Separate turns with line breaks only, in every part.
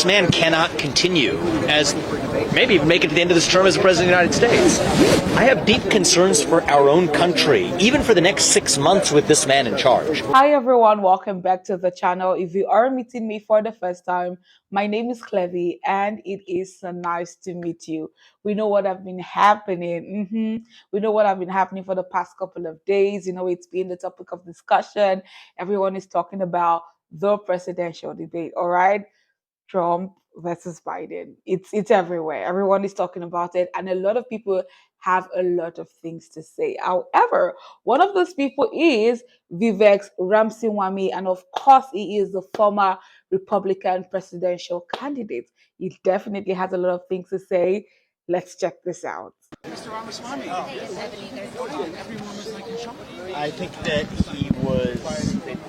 this man cannot continue as maybe even make it to the end of this term as the President of the United States. I have deep concerns for our own country, even for the next 6 months with this man in charge.
Hi everyone, welcome back to the channel. If you are meeting me for the first time, my name is Clevy and it is so nice to meet you. We know what have been happening. We know what have been happening for the past couple of days. It's been the topic of discussion. Everyone is talking about the presidential debate, all right? Trump versus Biden. It's everywhere. Everyone is talking about it, and a lot of people have a lot of things to say. However, one of those people is Vivek Ramaswamy, and of course, he is the former Republican presidential candidate. He definitely has a lot of things to say. Let's check this out.
Mr. Ramaswamy, everyone was like in shock.
I think that he was.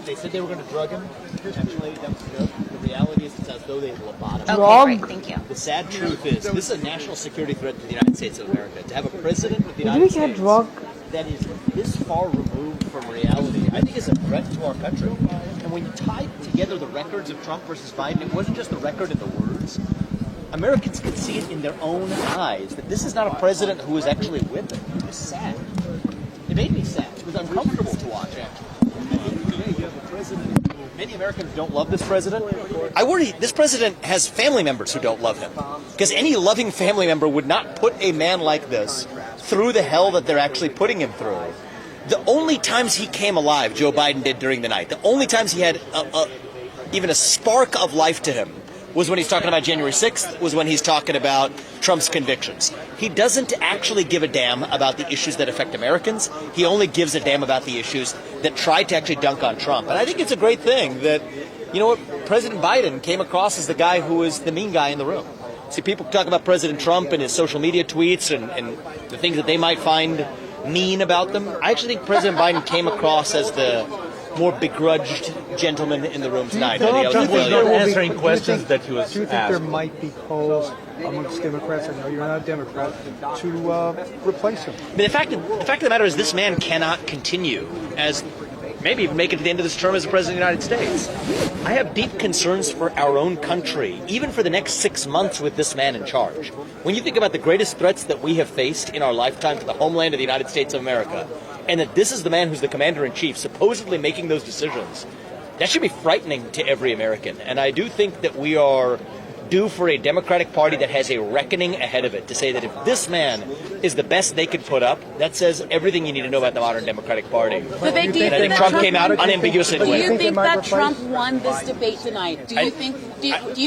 They said they were going to drug him. Potentially, that was a joke. The reality is, it's as though they lobotomed him.
Okay,
great, thank you.
The sad truth is, this is a national security threat to the United States of America. To have a president of the
Did we
United
get
States
drug?
that is this far removed from reality, I think is a threat to our country. And when you tie together the records of Trump versus Biden, it wasn't just the record in the words. Americans could see it in their own eyes that this is not a president who is actually with them. It was sad. It made me sad. It was uncomfortable to watch, actually. Today you have a president who many Americans don't love this president. I worry this president has family members who don't love him. Because any loving family member would not put a man like this through the hell that they're actually putting him through. The only times he came alive, Joe Biden did during the night, the only times he had even a spark of life to him was when he's talking about January 6th, was when he's talking about Trump's convictions. He doesn't actually give a damn about the issues that affect Americans. He only gives a damn about the issues that try to actually dunk on Trump. And I think it's a great thing that, President Biden came across as the guy who was the mean guy in the room. See, people talk about President Trump and his social media tweets and the things that they might find mean about them. I actually think President Biden came across as the more begrudged gentleman in the room tonight.
Donald Trump was not answering questions that he was
Do you think
asked.
there might be calls amongst Democrats, I know you're not a Democrat, to replace him?
But the fact of the matter is, this man cannot continue as maybe even make it to the end of this term as the President of the United States. I have deep concerns for our own country, even for the next 6 months with this man in charge. When you think about the greatest threats that we have faced in our lifetime to the homeland of the United States of America, and that this is the man who's the commander-in-chief supposedly making those decisions, that should be frightening to every American. And I do think that we are due for a Democratic Party that has a reckoning ahead of it to say that if this man is the best they could put up, that says everything you need to know about the modern Democratic Party.
Vivek, do you
And I
think
think
that
Trump came out unambiguous in
Do
winning.
you think that
replace-
Trump won this debate tonight? Do you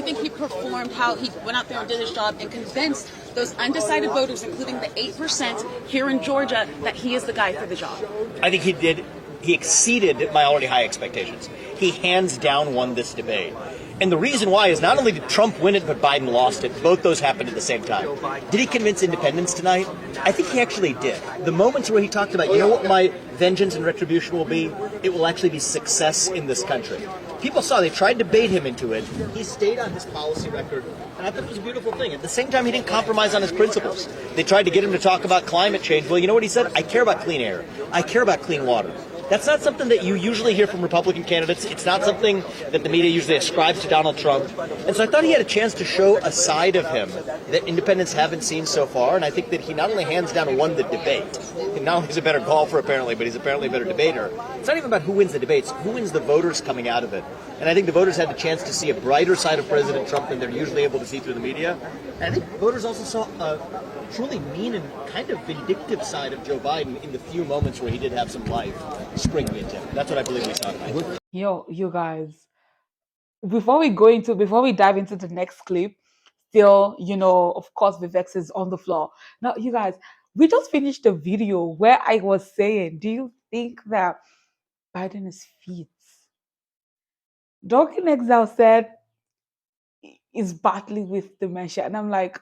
think he performed how he went out there and did his job and convinced those undecided voters, including the 8% here in Georgia, that he is the guy for the job?
I think he did. He exceeded my already high expectations. He hands down won this debate. And the reason why is not only did Trump win it, but Biden lost it. Both those happened at the same time. Did he convince independents tonight? I think he actually did. The moments where he talked about, you know what my vengeance and retribution will be? It will actually be success in this country. People saw, they tried to bait him into it. He stayed on his policy record, and I thought it was a beautiful thing. At the same time, he didn't compromise on his principles. They tried to get him to talk about climate change. Well, you know what he said? I care about clean air. I care about clean water. That's not something that you usually hear from Republican candidates. It's not something that the media usually ascribes to Donald Trump. And so I thought he had a chance to show a side of him that independents haven't seen so far. And I think that he not only hands down won the debate, he not only is a better golfer apparently, but he's apparently a better debater. It's not even about who wins the debates, who wins the voters coming out of it. And I think the voters had the chance to see a brighter side of President Trump than they're usually able to see through the media. And I think voters also saw a truly mean and kind of vindictive side of Joe Biden in the few moments where he did have some life springing into him. That's what I believe we saw tonight.
Yo, you guys, before we dive into the next clip, still, of course, Vivek is on the floor. Now, you guys, we just finished a video where I was saying, do you think that Biden is fit? Duncan Exile said is battling with dementia, and I'm like,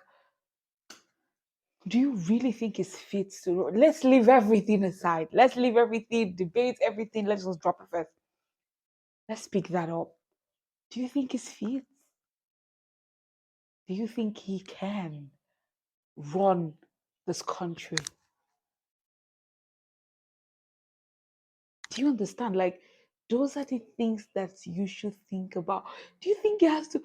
do you really think he's fit to? Let's leave everything aside. Let's leave everything, debate everything. Let's just drop it first. Let's pick that up. Do you think he's fit? Do you think he can run this country? Do you understand? Like, those are the things that you should think about. Do you think he has to?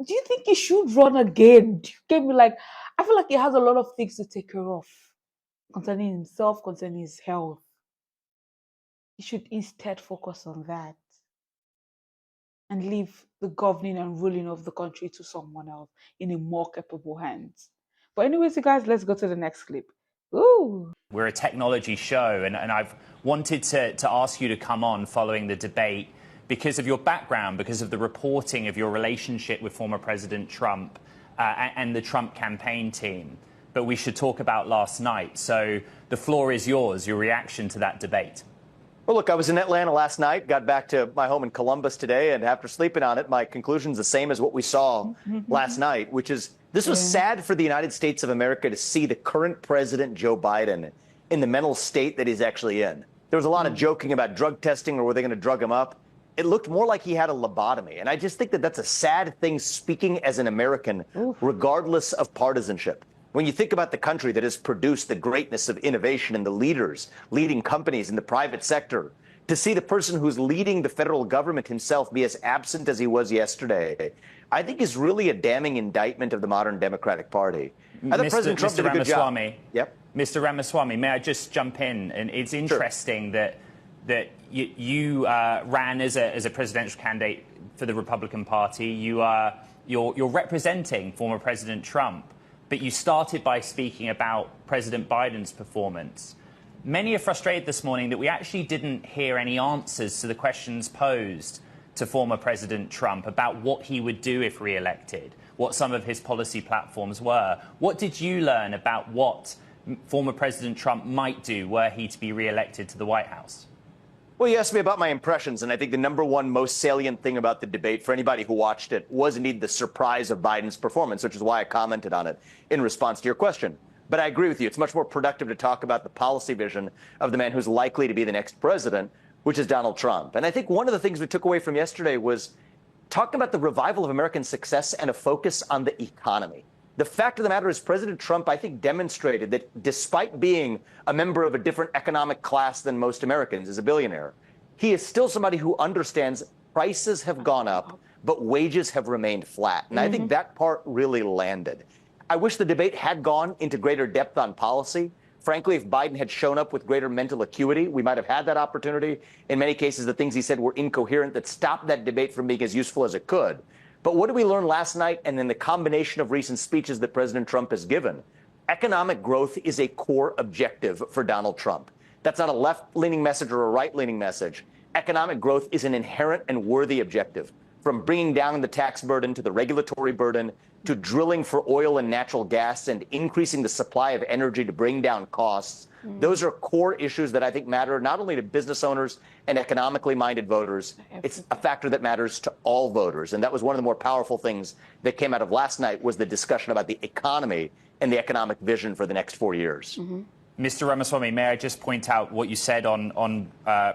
do you think he should run again? Do you get me? Like, I feel like he has a lot of things to take care of concerning himself, concerning his health. He should instead focus on that and leave the governing and ruling of the country to someone else in a more capable hands. But anyways, you guys, let's go to the next clip. Ooh.
We're a technology show, and I've wanted to ask you to come on following the debate because of your background, because of the reporting of your relationship with former President Trump and the Trump campaign team. But we should talk about last night. So the floor is yours, your reaction to that debate.
Well, look, I was in Atlanta last night, got back to my home in Columbus today, and after sleeping on it, my conclusion's the same as what we saw last night, which is this was sad for the United States of America to see the current president, Joe Biden, in the mental state that he's actually in. There was a lot of joking about drug testing or were they going to drug him up. It looked more like he had a lobotomy. And I just think that that's a sad thing speaking as an American, regardless of partisanship. When you think about the country that has produced the greatness of innovation and the leaders leading companies in the private sector, to see the person who's leading the federal government himself be as absent as he was yesterday, I think is really a damning indictment of the modern Democratic Party. I thought President Trump did a good job. Yep.
Mr. Ramaswamy, may I just jump in? And it's interesting that you ran as a presidential candidate for the Republican Party. You're representing former President Trump, but you started by speaking about President Biden's performance. Many are frustrated this morning that we actually didn't hear any answers to the questions posed to former President Trump about what he would do if re-elected, what some of his policy platforms were. What did you learn about what former President Trump might do were he to be re-elected to the White House?
Well, you asked me about my impressions, and I think the number one most salient thing about the debate for anybody who watched it was indeed the surprise of Biden's performance, which is why I commented on it in response to your question. But I agree with you. It's much more productive to talk about the policy vision of the man who's likely to be the next president, which is Donald Trump. And I think one of the things we took away from yesterday was talking about the revival of American success and a focus on the economy. The fact of the matter is President Trump, I think, demonstrated that despite being a member of a different economic class than most Americans, as a billionaire, he is still somebody who understands prices have gone up, but wages have remained flat. And I think that part really landed. I wish the debate had gone into greater depth on policy. Frankly, if Biden had shown up with greater mental acuity, we might have had that opportunity. In many cases, the things he said were incoherent that stopped that debate from being as useful as it could. But what did we learn last night and in the combination of recent speeches that President Trump has given? Economic growth is a core objective for Donald Trump. That's not a left-leaning message or a right-leaning message. Economic growth is an inherent and worthy objective. From bringing down the tax burden to the regulatory burden to drilling for oil and natural gas and increasing the supply of energy to bring down costs. Those are core issues that I think matter not only to business owners and economically minded voters, it's a factor that matters to all voters. And that was one of the more powerful things that came out of last night was the discussion about the economy and the economic vision for the next 4 years.
Mr. Ramaswamy, may I just point out what you said on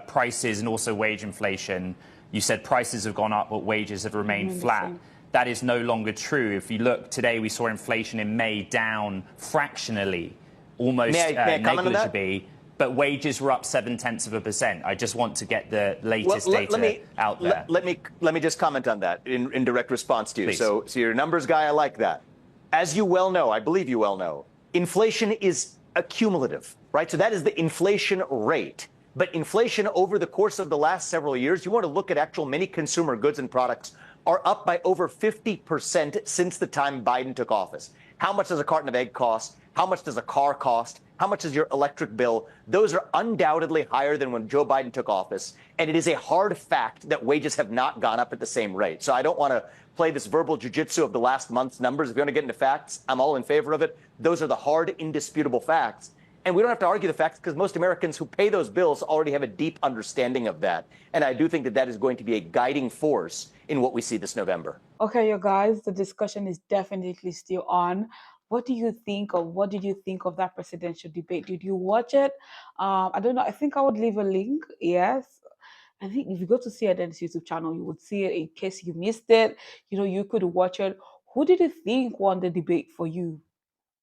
prices and also wage inflation? You said prices have gone up, but wages have remained flat. That is no longer true. If you look today, we saw inflation in May down fractionally, almost negligibly, but wages were up 0.7%. I just want to get the latest data out there.
Let me just comment on that in direct response to you. So you're a numbers guy. I like that. As you well know, I believe you well know, inflation is a cumulative, right? So that is the inflation rate. But inflation over the course of the last several years, you want to look at actual many consumer goods and products are up by over 50% since the time Biden took office. How much does a carton of egg cost? How much does a car cost? How much is your electric bill? Those are undoubtedly higher than when Joe Biden took office. And it is a hard fact that wages have not gone up at the same rate. So I don't want to play this verbal jujitsu of the last month's numbers. If you want to get into facts, I'm all in favor of it. Those are the hard, indisputable facts. And we don't have to argue the facts because most Americans who pay those bills already have a deep understanding of that. And I do think that that is going to be a guiding force in what we see this November.
Okay, you guys, the discussion is definitely still on. What do you think of what did you think of that presidential debate? Did you watch it? I don't know. I think I would leave a link. Yes. I think if you go to CNN's YouTube channel, you would see it in case you missed it. You know, you could watch it. Who did you think won the debate for you?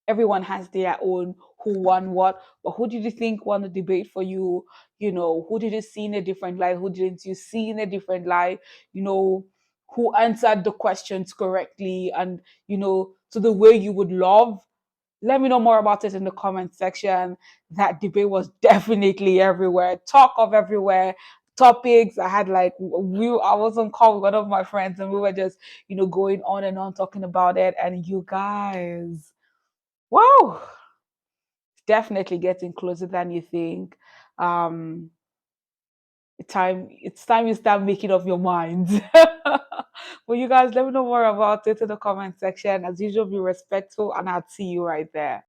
Everyone has their own who won what, but who did you think won the debate for you? You know, who did you see in a different light? Who didn't you see in a different light? You know, who answered the questions correctly and, to the way you would love. Let me know more about it in the comment section. That debate was definitely everywhere, talk of everywhere, topics. I had like I was on call with one of my friends and we were just, going on and on talking about it. And you guys, wow, definitely getting closer than you think. Um, it's time you start making up your minds. Well, you guys, let me know more about it in the comment section. As usual, be respectful, and I'll see you right there.